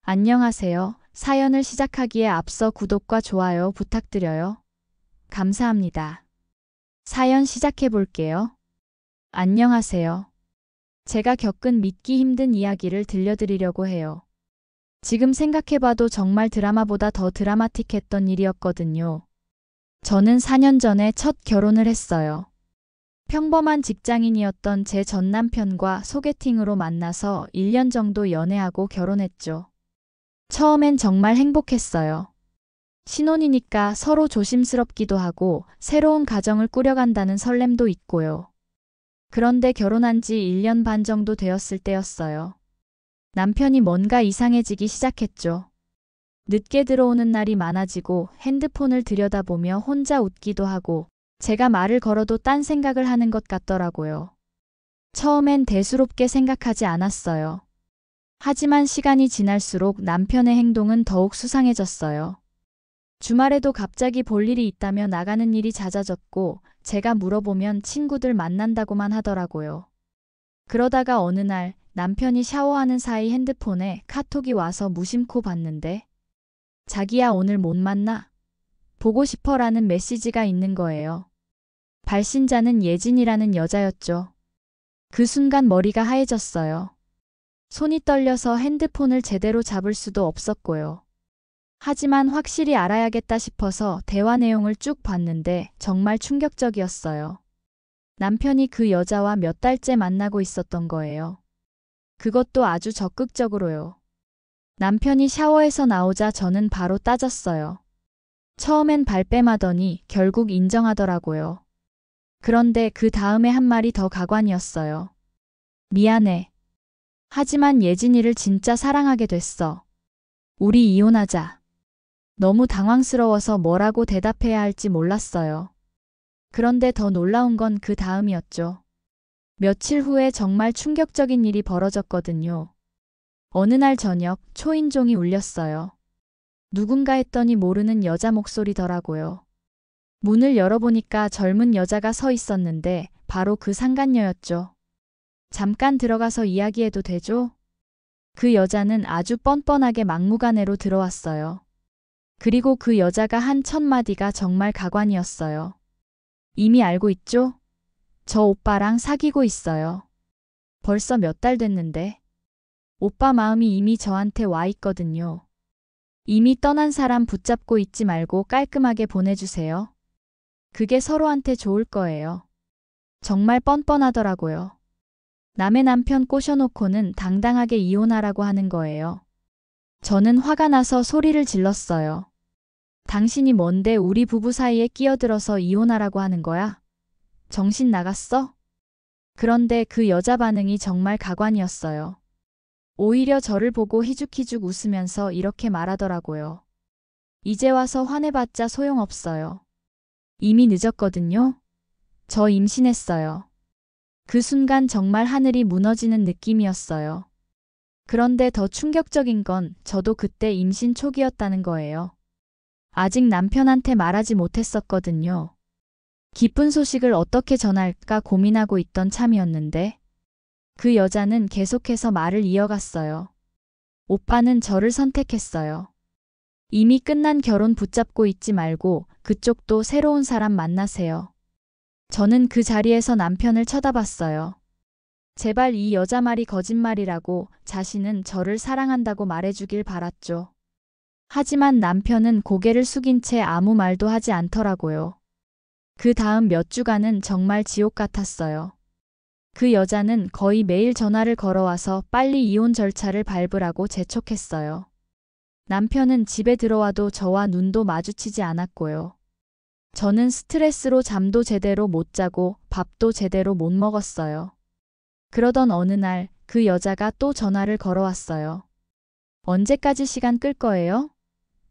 안녕하세요. 사연을 시작하기에 앞서 구독과 좋아요 부탁드려요. 감사합니다. 사연 시작해 볼게요. 안녕하세요. 제가 겪은 믿기 힘든 이야기를 들려드리려고 해요. 지금 생각해봐도 정말 드라마보다 더 드라마틱했던 일이었거든요. 저는 4년 전에 첫 결혼을 했어요. 평범한 직장인이었던 제 전 남편과 소개팅으로 만나서 1년 정도 연애하고 결혼했죠. 처음엔 정말 행복했어요. 신혼이니까 서로 조심스럽기도 하고 새로운 가정을 꾸려간다는 설렘도 있고요. 그런데 결혼한 지 1년 반 정도 되었을 때였어요. 남편이 뭔가 이상해지기 시작했죠. 늦게 들어오는 날이 많아지고 핸드폰을 들여다보며 혼자 웃기도 하고 제가 말을 걸어도 딴 생각을 하는 것 같더라고요. 처음엔 대수롭게 생각하지 않았어요. 하지만 시간이 지날수록 남편의 행동은 더욱 수상해졌어요. 주말에도 갑자기 볼 일이 있다며 나가는 일이 잦아졌고 제가 물어보면 친구들 만난다고만 하더라고요. 그러다가 어느 날 남편이 샤워하는 사이 핸드폰에 카톡이 와서 무심코 봤는데 자기야 오늘 못 만나? 보고 싶어라는 메시지가 있는 거예요. 발신자는 예진이라는 여자였죠. 그 순간 머리가 하얘졌어요. 손이 떨려서 핸드폰을 제대로 잡을 수도 없었고요. 하지만 확실히 알아야겠다 싶어서 대화 내용을 쭉 봤는데 정말 충격적이었어요. 남편이 그 여자와 몇 달째 만나고 있었던 거예요. 그것도 아주 적극적으로요. 남편이 샤워해서 나오자 저는 바로 따졌어요. 처음엔 발뺌하더니 결국 인정하더라고요. 그런데 그 다음에 한 말이 더 가관이었어요. 미안해. 하지만 예진이를 진짜 사랑하게 됐어. 우리 이혼하자. 너무 당황스러워서 뭐라고 대답해야 할지 몰랐어요. 그런데 더 놀라운 건 그 다음이었죠. 며칠 후에 정말 충격적인 일이 벌어졌거든요. 어느 날 저녁 초인종이 울렸어요. 누군가 했더니 모르는 여자 목소리더라고요. 문을 열어보니까 젊은 여자가 서 있었는데 바로 그 상간녀였죠. 잠깐 들어가서 이야기해도 되죠? 그 여자는 아주 뻔뻔하게 막무가내로 들어왔어요. 그리고 그 여자가 한 첫 마디가 정말 가관이었어요. 이미 알고 있죠? 저 오빠랑 사귀고 있어요. 벌써 몇 달 됐는데. 오빠 마음이 이미 저한테 와 있거든요. 이미 떠난 사람 붙잡고 있지 말고 깔끔하게 보내주세요. 그게 서로한테 좋을 거예요. 정말 뻔뻔하더라고요. 남의 남편 꼬셔놓고는 당당하게 이혼하라고 하는 거예요. 저는 화가 나서 소리를 질렀어요. 당신이 뭔데 우리 부부 사이에 끼어들어서 이혼하라고 하는 거야? 정신 나갔어? 그런데 그 여자 반응이 정말 가관이었어요. 오히려 저를 보고 희죽희죽 웃으면서 이렇게 말하더라고요. 이제 와서 화내봤자 소용없어요. 이미 늦었거든요. 저 임신했어요. 그 순간 정말 하늘이 무너지는 느낌이었어요. 그런데 더 충격적인 건 저도 그때 임신 초기였다는 거예요. 아직 남편한테 말하지 못했었거든요. 기쁜 소식을 어떻게 전할까 고민하고 있던 참이었는데 그 여자는 계속해서 말을 이어갔어요. 오빠는 저를 선택했어요. 이미 끝난 결혼 붙잡고 있지 말고 그쪽도 새로운 사람 만나세요. 저는 그 자리에서 남편을 쳐다봤어요. 제발 이 여자 말이 거짓말이라고 자신은 저를 사랑한다고 말해주길 바랐죠. 하지만 남편은 고개를 숙인 채 아무 말도 하지 않더라고요. 그 다음 몇 주간은 정말 지옥 같았어요. 그 여자는 거의 매일 전화를 걸어와서 빨리 이혼 절차를 밟으라고 재촉했어요. 남편은 집에 들어와도 저와 눈도 마주치지 않았고요. 저는 스트레스로 잠도 제대로 못 자고 밥도 제대로 못 먹었어요. 그러던 어느 날 그 여자가 또 전화를 걸어왔어요. 언제까지 시간 끌 거예요?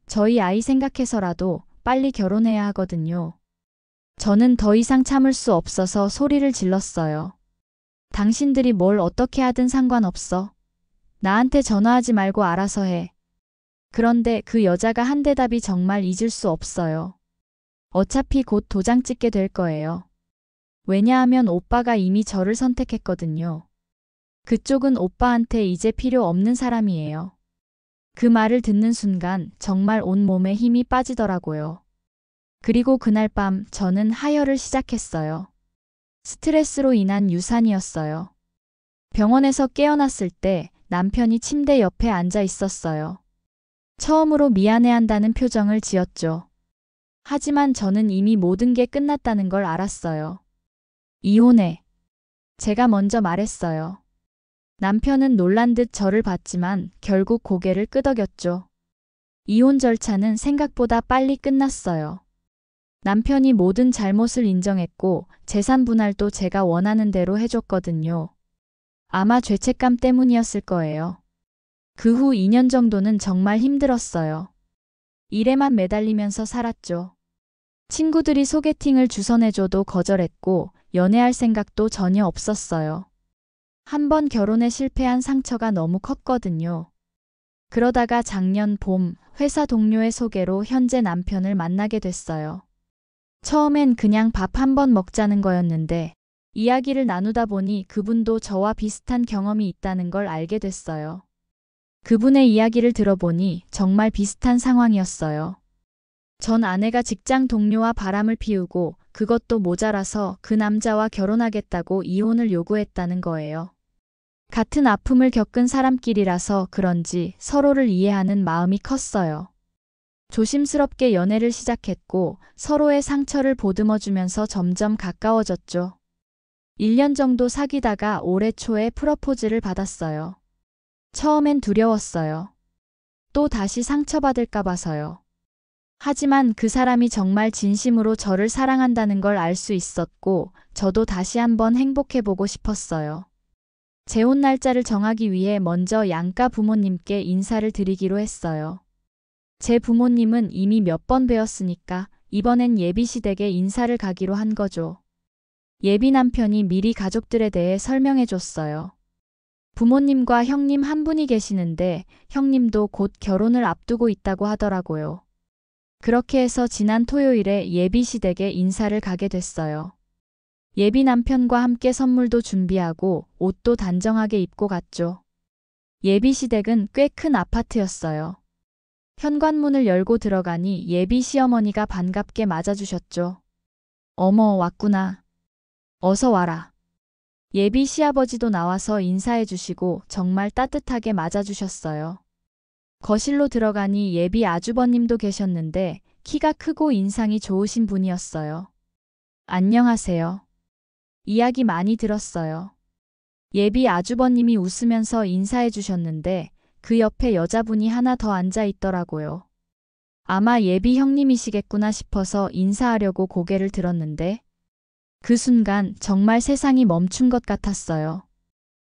저희 아이 생각해서라도 빨리 결혼해야 하거든요. 저는 더 이상 참을 수 없어서 소리를 질렀어요. 당신들이 뭘 어떻게 하든 상관없어. 나한테 전화하지 말고 알아서 해. 그런데 그 여자가 한 대답이 정말 잊을 수 없어요. 어차피 곧 도장 찍게 될 거예요. 왜냐하면 오빠가 이미 저를 선택했거든요. 그쪽은 오빠한테 이제 필요 없는 사람이에요. 그 말을 듣는 순간 정말 온몸에 힘이 빠지더라고요. 그리고 그날 밤 저는 하혈을 시작했어요. 스트레스로 인한 유산이었어요. 병원에서 깨어났을 때 남편이 침대 옆에 앉아 있었어요. 처음으로 미안해한다는 표정을 지었죠. 하지만 저는 이미 모든 게 끝났다는 걸 알았어요. 이혼해. 제가 먼저 말했어요. 남편은 놀란 듯 저를 봤지만 결국 고개를 끄덕였죠. 이혼 절차는 생각보다 빨리 끝났어요. 남편이 모든 잘못을 인정했고 재산 분할도 제가 원하는 대로 해줬거든요. 아마 죄책감 때문이었을 거예요. 그 후 2년 정도는 정말 힘들었어요. 일에만 매달리면서 살았죠. 친구들이 소개팅을 주선해줘도 거절했고 연애할 생각도 전혀 없었어요. 한 번 결혼에 실패한 상처가 너무 컸거든요. 그러다가 작년 봄 회사 동료의 소개로 현재 남편을 만나게 됐어요. 처음엔 그냥 밥 한 번 먹자는 거였는데 이야기를 나누다 보니 그분도 저와 비슷한 경험이 있다는 걸 알게 됐어요. 그분의 이야기를 들어보니 정말 비슷한 상황이었어요. 전 아내가 직장 동료와 바람을 피우고 그것도 모자라서 그 남자와 결혼하겠다고 이혼을 요구했다는 거예요. 같은 아픔을 겪은 사람끼리라서 그런지 서로를 이해하는 마음이 컸어요. 조심스럽게 연애를 시작했고 서로의 상처를 보듬어주면서 점점 가까워졌죠. 1년 정도 사귀다가 올해 초에 프러포즈를 받았어요. 처음엔 두려웠어요. 또 다시 상처받을까 봐서요. 하지만 그 사람이 정말 진심으로 저를 사랑한다는 걸 알 수 있었고 저도 다시 한번 행복해보고 싶었어요. 재혼 날짜를 정하기 위해 먼저 양가 부모님께 인사를 드리기로 했어요. 제 부모님은 이미 몇 번 뵈었으니까 이번엔 예비 시댁에 인사를 가기로 한 거죠. 예비 남편이 미리 가족들에 대해 설명해 줬어요. 부모님과 형님 한 분이 계시는데 형님도 곧 결혼을 앞두고 있다고 하더라고요. 그렇게 해서 지난 토요일에 예비 시댁에 인사를 가게 됐어요. 예비 남편과 함께 선물도 준비하고 옷도 단정하게 입고 갔죠. 예비 시댁은 꽤 큰 아파트였어요. 현관문을 열고 들어가니 예비 시어머니가 반갑게 맞아주셨죠. 어머, 왔구나. 어서 와라. 예비 시아버지도 나와서 인사해 주시고 정말 따뜻하게 맞아주셨어요. 거실로 들어가니 예비 아주버님도 계셨는데 키가 크고 인상이 좋으신 분이었어요. 안녕하세요. 이야기 많이 들었어요. 예비 아주버님이 웃으면서 인사해 주셨는데 그 옆에 여자분이 하나 더 앉아 있더라고요. 아마 예비 형님이시겠구나 싶어서 인사하려고 고개를 들었는데 그 순간 정말 세상이 멈춘 것 같았어요.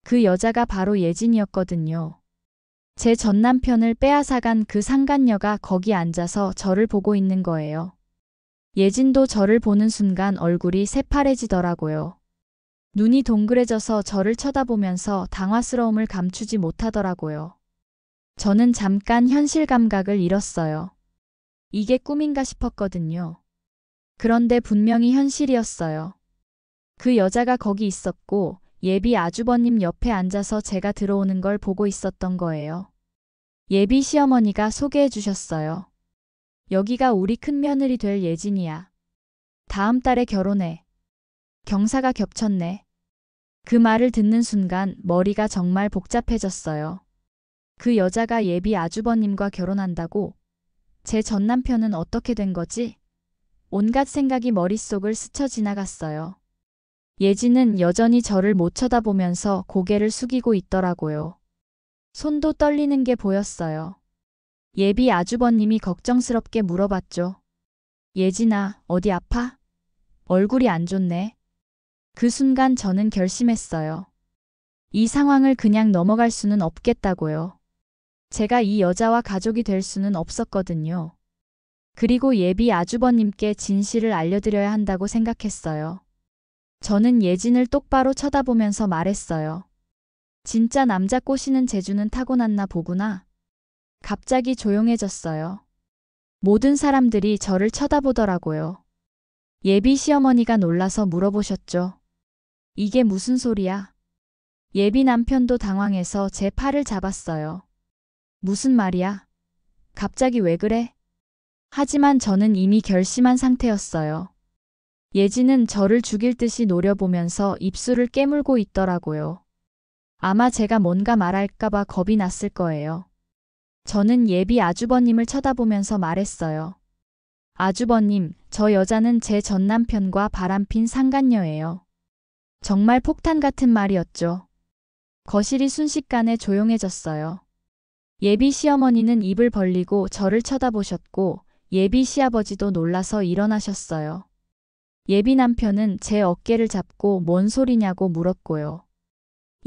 그 여자가 바로 예진이었거든요. 제 전 남편을 빼앗아간 그 상간녀가 거기 앉아서 저를 보고 있는 거예요. 예진도 저를 보는 순간 얼굴이 새파래지더라고요. 눈이 동그래져서 저를 쳐다보면서 당황스러움을 감추지 못하더라고요. 저는 잠깐 현실 감각을 잃었어요. 이게 꿈인가 싶었거든요. 그런데 분명히 현실이었어요. 그 여자가 거기 있었고 예비 아주버님 옆에 앉아서 제가 들어오는 걸 보고 있었던 거예요. 예비 시어머니가 소개해 주셨어요. 여기가 우리 큰며느리 될 예진이야. 다음 달에 결혼해. 경사가 겹쳤네. 그 말을 듣는 순간 머리가 정말 복잡해졌어요. 그 여자가 예비 아주버님과 결혼한다고? 제 전 남편은 어떻게 된 거지? 온갖 생각이 머릿속을 스쳐 지나갔어요. 예진은 여전히 저를 못 쳐다보면서 고개를 숙이고 있더라고요. 손도 떨리는 게 보였어요. 예비 아주버님이 걱정스럽게 물어봤죠. 예진아, 어디 아파? 얼굴이 안 좋네. 그 순간 저는 결심했어요. 이 상황을 그냥 넘어갈 수는 없겠다고요. 제가 이 여자와 가족이 될 수는 없었거든요. 그리고 예비 아주버님께 진실을 알려드려야 한다고 생각했어요. 저는 예진을 똑바로 쳐다보면서 말했어요. 진짜 남자 꼬시는 재주는 타고났나 보구나. 갑자기 조용해졌어요. 모든 사람들이 저를 쳐다보더라고요. 예비 시어머니가 놀라서 물어보셨죠. 이게 무슨 소리야? 예비 남편도 당황해서 제 팔을 잡았어요. 무슨 말이야? 갑자기 왜 그래? 하지만 저는 이미 결심한 상태였어요. 예진은 저를 죽일 듯이 노려보면서 입술을 깨물고 있더라고요. 아마 제가 뭔가 말할까봐 겁이 났을 거예요. 저는 예비 아주버님을 쳐다보면서 말했어요. 아주버님, 저 여자는 제 전남편과 바람핀 상간녀예요. 정말 폭탄 같은 말이었죠. 거실이 순식간에 조용해졌어요. 예비 시어머니는 입을 벌리고 저를 쳐다보셨고 예비 시아버지도 놀라서 일어나셨어요. 예비 남편은 제 어깨를 잡고 뭔 소리냐고 물었고요.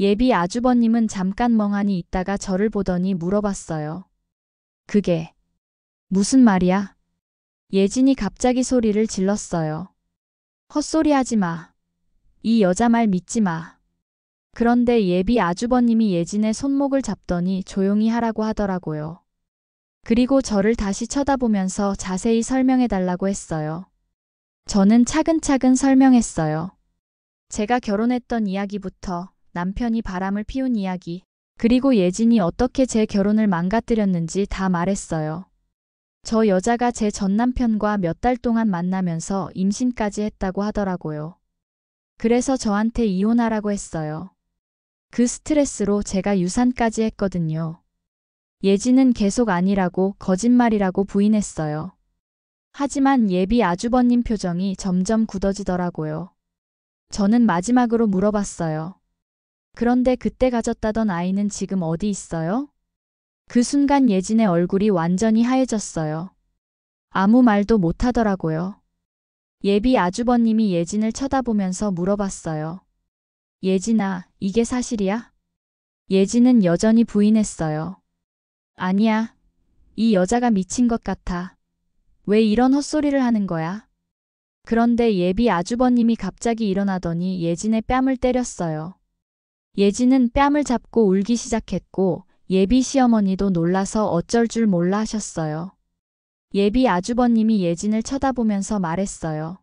예비 아주버님은 잠깐 멍하니 있다가 저를 보더니 물어봤어요. 그게 무슨 말이야? 예진이 갑자기 소리를 질렀어요. 헛소리하지 마. 이 여자 말 믿지 마. 그런데 예비 아주버님이 예진의 손목을 잡더니 조용히 하라고 하더라고요. 그리고 저를 다시 쳐다보면서 자세히 설명해 달라고 했어요. 저는 차근차근 설명했어요. 제가 결혼했던 이야기부터 남편이 바람을 피운 이야기, 그리고 예진이 어떻게 제 결혼을 망가뜨렸는지 다 말했어요. 저 여자가 제 전남편과 몇 달 동안 만나면서 임신까지 했다고 하더라고요. 그래서 저한테 이혼하라고 했어요. 그 스트레스로 제가 유산까지 했거든요. 예진은 계속 아니라고 거짓말이라고 부인했어요. 하지만 예비 아주버님 표정이 점점 굳어지더라고요. 저는 마지막으로 물어봤어요. 그런데 그때 가졌다던 아이는 지금 어디 있어요? 그 순간 예진의 얼굴이 완전히 하얘졌어요. 아무 말도 못하더라고요. 예비 아주버님이 예진을 쳐다보면서 물어봤어요. 예진아, 이게 사실이야? 예진은 여전히 부인했어요. 아니야. 이 여자가 미친 것 같아. 왜 이런 헛소리를 하는 거야? 그런데 예비 아주버님이 갑자기 일어나더니 예진의 뺨을 때렸어요. 예진은 뺨을 잡고 울기 시작했고 예비 시어머니도 놀라서 어쩔 줄 몰라 하셨어요. 예비 아주버님이 예진을 쳐다보면서 말했어요.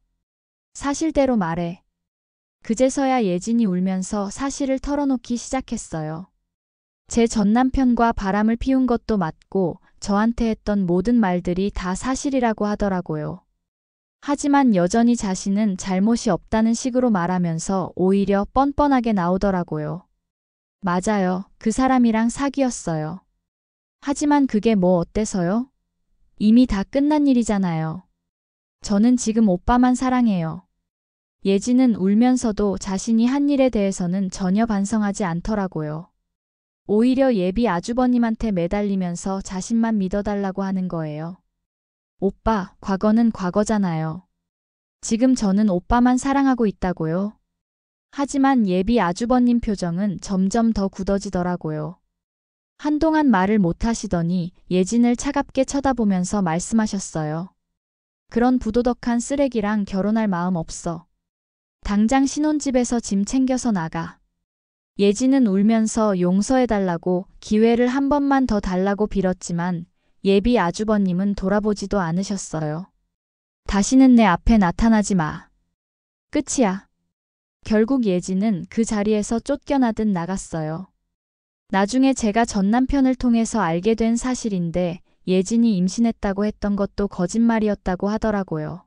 사실대로 말해. 그제서야 예진이 울면서 사실을 털어놓기 시작했어요. 제 전남편과 바람을 피운 것도 맞고 저한테 했던 모든 말들이 다 사실이라고 하더라고요. 하지만 여전히 자신은 잘못이 없다는 식으로 말하면서 오히려 뻔뻔하게 나오더라고요. 맞아요. 그 사람이랑 사귀었어요. 하지만 그게 뭐 어때서요? 이미 다 끝난 일이잖아요. 저는 지금 오빠만 사랑해요. 예진은 울면서도 자신이 한 일에 대해서는 전혀 반성하지 않더라고요. 오히려 예비 아주버님한테 매달리면서 자신만 믿어달라고 하는 거예요. 오빠, 과거는 과거잖아요. 지금 저는 오빠만 사랑하고 있다고요. 하지만 예비 아주버님 표정은 점점 더 굳어지더라고요. 한동안 말을 못하시더니 예진을 차갑게 쳐다보면서 말씀하셨어요. 그런 부도덕한 쓰레기랑 결혼할 마음 없어. 당장 신혼집에서 짐 챙겨서 나가. 예진은 울면서 용서해달라고 기회를 한 번만 더 달라고 빌었지만 예비 아주버님은 돌아보지도 않으셨어요. 다시는 내 앞에 나타나지 마. 끝이야. 결국 예진은 그 자리에서 쫓겨나듯 나갔어요. 나중에 제가 전남편을 통해서 알게 된 사실인데 예진이 임신했다고 했던 것도 거짓말이었다고 하더라고요.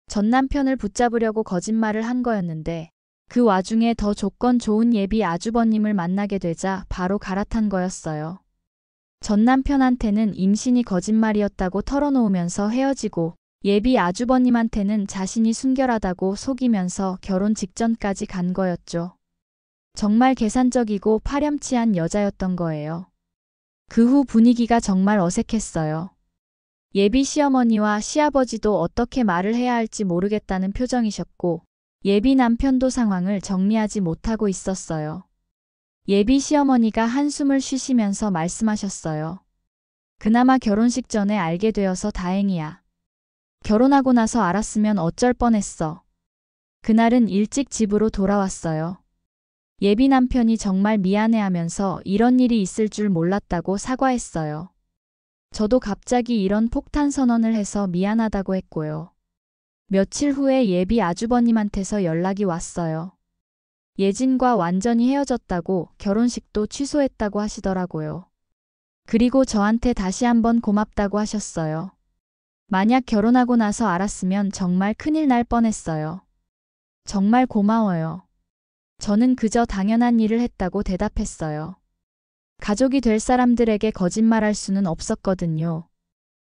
전남편을 붙잡으려고 거짓말을 한 거였는데 그 와중에 더 조건 좋은 예비 아주버님을 만나게 되자 바로 갈아탄 거였어요. 전남편한테는 임신이 거짓말이었다고 털어놓으면서 헤어지고 예비 아주버님한테는 자신이 순결하다고 속이면서 결혼 직전까지 간 거였죠. 정말 계산적이고 파렴치한 여자였던 거예요. 그 후 분위기가 정말 어색했어요. 예비 시어머니와 시아버지도 어떻게 말을 해야 할지 모르겠다는 표정이셨고 예비 남편도 상황을 정리하지 못하고 있었어요. 예비 시어머니가 한숨을 쉬시면서 말씀하셨어요. 그나마 결혼식 전에 알게 되어서 다행이야. 결혼하고 나서 알았으면 어쩔 뻔했어. 그날은 일찍 집으로 돌아왔어요. 예비 남편이 정말 미안해하면서 이런 일이 있을 줄 몰랐다고 사과했어요. 저도 갑자기 이런 폭탄 선언을 해서 미안하다고 했고요. 며칠 후에 예비 아주버님한테서 연락이 왔어요. 예진과 완전히 헤어졌다고 결혼식도 취소했다고 하시더라고요. 그리고 저한테 다시 한번 고맙다고 하셨어요. 만약 결혼하고 나서 알았으면 정말 큰일 날 뻔했어요. 정말 고마워요. 저는 그저 당연한 일을 했다고 대답했어요. 가족이 될 사람들에게 거짓말할 수는 없었거든요.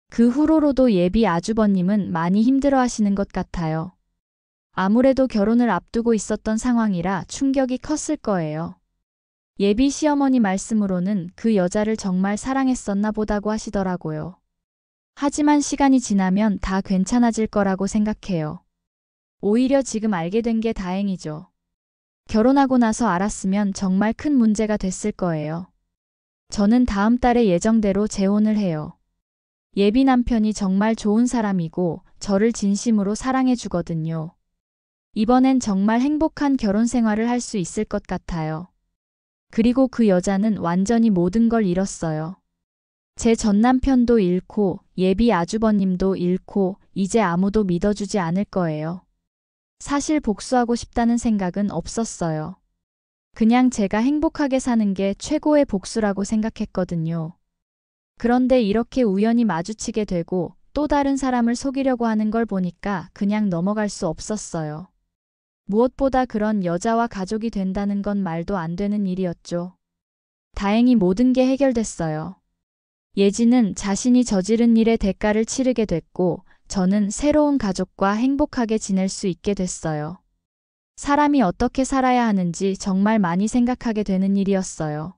그 후로도 예비 아주버님은 많이 힘들어 하시는 것 같아요. 아무래도 결혼을 앞두고 있었던 상황이라 충격이 컸을 거예요. 예비 시어머니 말씀으로는 그 여자를 정말 사랑했었나 보다고 하시더라고요. 하지만 시간이 지나면 다 괜찮아질 거라고 생각해요. 오히려 지금 알게 된 게 다행이죠. 결혼하고 나서 알았으면 정말 큰 문제가 됐을 거예요. 저는 다음 달에 예정대로 재혼을 해요. 예비 남편이 정말 좋은 사람이고 저를 진심으로 사랑해 주거든요. 이번엔 정말 행복한 결혼 생활을 할 수 있을 것 같아요. 그리고 그 여자는 완전히 모든 걸 잃었어요. 제 전 남편도 잃고 예비 아주버님도 잃고 이제 아무도 믿어주지 않을 거예요. 사실 복수하고 싶다는 생각은 없었어요. 그냥 제가 행복하게 사는 게 최고의 복수라고 생각했거든요. 그런데 이렇게 우연히 마주치게 되고 또 다른 사람을 속이려고 하는 걸 보니까 그냥 넘어갈 수 없었어요. 무엇보다 그런 여자와 가족이 된다는 건 말도 안 되는 일이었죠. 다행히 모든 게 해결됐어요. 예지는 자신이 저지른 일의 대가를 치르게 됐고 저는 새로운 가족과 행복하게 지낼 수 있게 됐어요. 사람이 어떻게 살아야 하는지 정말 많이 생각하게 되는 일이었어요.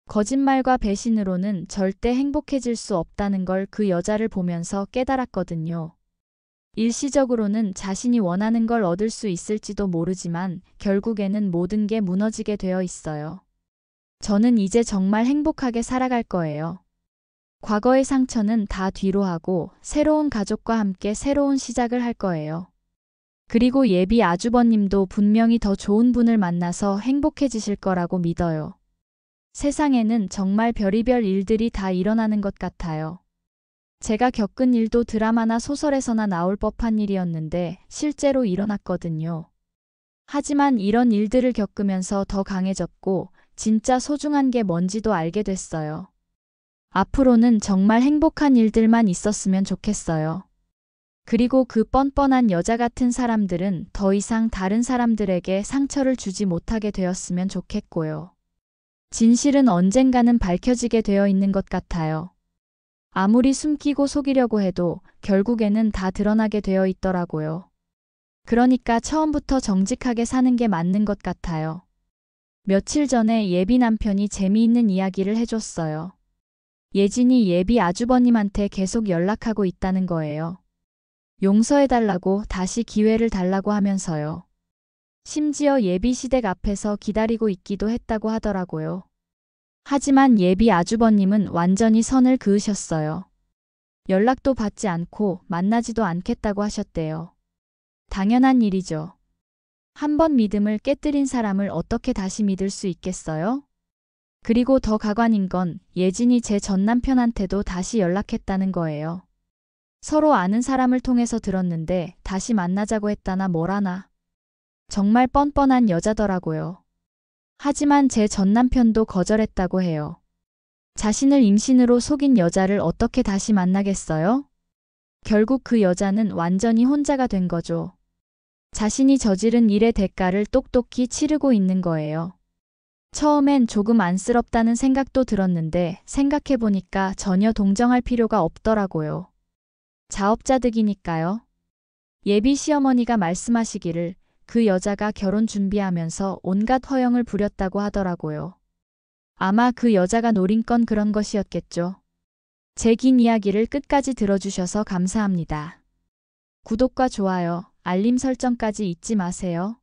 거짓말과 배신으로는 절대 행복해질 수 없다는 걸 그 여자를 보면서 깨달았거든요. 일시적으로는 자신이 원하는 걸 얻을 수 있을지도 모르지만 결국에는 모든 게 무너지게 되어 있어요. 저는 이제 정말 행복하게 살아갈 거예요. 과거의 상처는 다 뒤로 하고 새로운 가족과 함께 새로운 시작을 할 거예요. 그리고 예비 아주버님도 분명히 더 좋은 분을 만나서 행복해지실 거라고 믿어요. 세상에는 정말 별의별 일들이 다 일어나는 것 같아요. 제가 겪은 일도 드라마나 소설에서나 나올 법한 일이었는데 실제로 일어났거든요. 하지만 이런 일들을 겪으면서 더 강해졌고 진짜 소중한 게 뭔지도 알게 됐어요. 앞으로는 정말 행복한 일들만 있었으면 좋겠어요. 그리고 그 뻔뻔한 여자 같은 사람들은 더 이상 다른 사람들에게 상처를 주지 못하게 되었으면 좋겠고요. 진실은 언젠가는 밝혀지게 되어 있는 것 같아요. 아무리 숨기고 속이려고 해도 결국에는 다 드러나게 되어 있더라고요. 그러니까 처음부터 정직하게 사는 게 맞는 것 같아요. 며칠 전에 예비 남편이 재미있는 이야기를 해줬어요. 예진이 예비 아주버님한테 계속 연락하고 있다는 거예요. 용서해달라고 다시 기회를 달라고 하면서요. 심지어 예비 시댁 앞에서 기다리고 있기도 했다고 하더라고요. 하지만 예비 아주버님은 완전히 선을 그으셨어요. 연락도 받지 않고 만나지도 않겠다고 하셨대요. 당연한 일이죠. 한번 믿음을 깨뜨린 사람을 어떻게 다시 믿을 수 있겠어요? 그리고 더 가관인 건 예진이 제 전 남편한테도 다시 연락했다는 거예요. 서로 아는 사람을 통해서 들었는데 다시 만나자고 했다나 뭐라나. 정말 뻔뻔한 여자더라고요. 하지만 제 전 남편도 거절했다고 해요. 자신을 임신으로 속인 여자를 어떻게 다시 만나겠어요? 결국 그 여자는 완전히 혼자가 된 거죠. 자신이 저지른 일의 대가를 똑똑히 치르고 있는 거예요. 처음엔 조금 안쓰럽다는 생각도 들었는데 생각해보니까 전혀 동정할 필요가 없더라고요. 자업자득이니까요. 예비 시어머니가 말씀하시기를 그 여자가 결혼 준비하면서 온갖 허영을 부렸다고 하더라고요. 아마 그 여자가 노린 건 그런 것이었겠죠. 제 긴 이야기를 끝까지 들어주셔서 감사합니다. 구독과 좋아요, 알림 설정까지 잊지 마세요.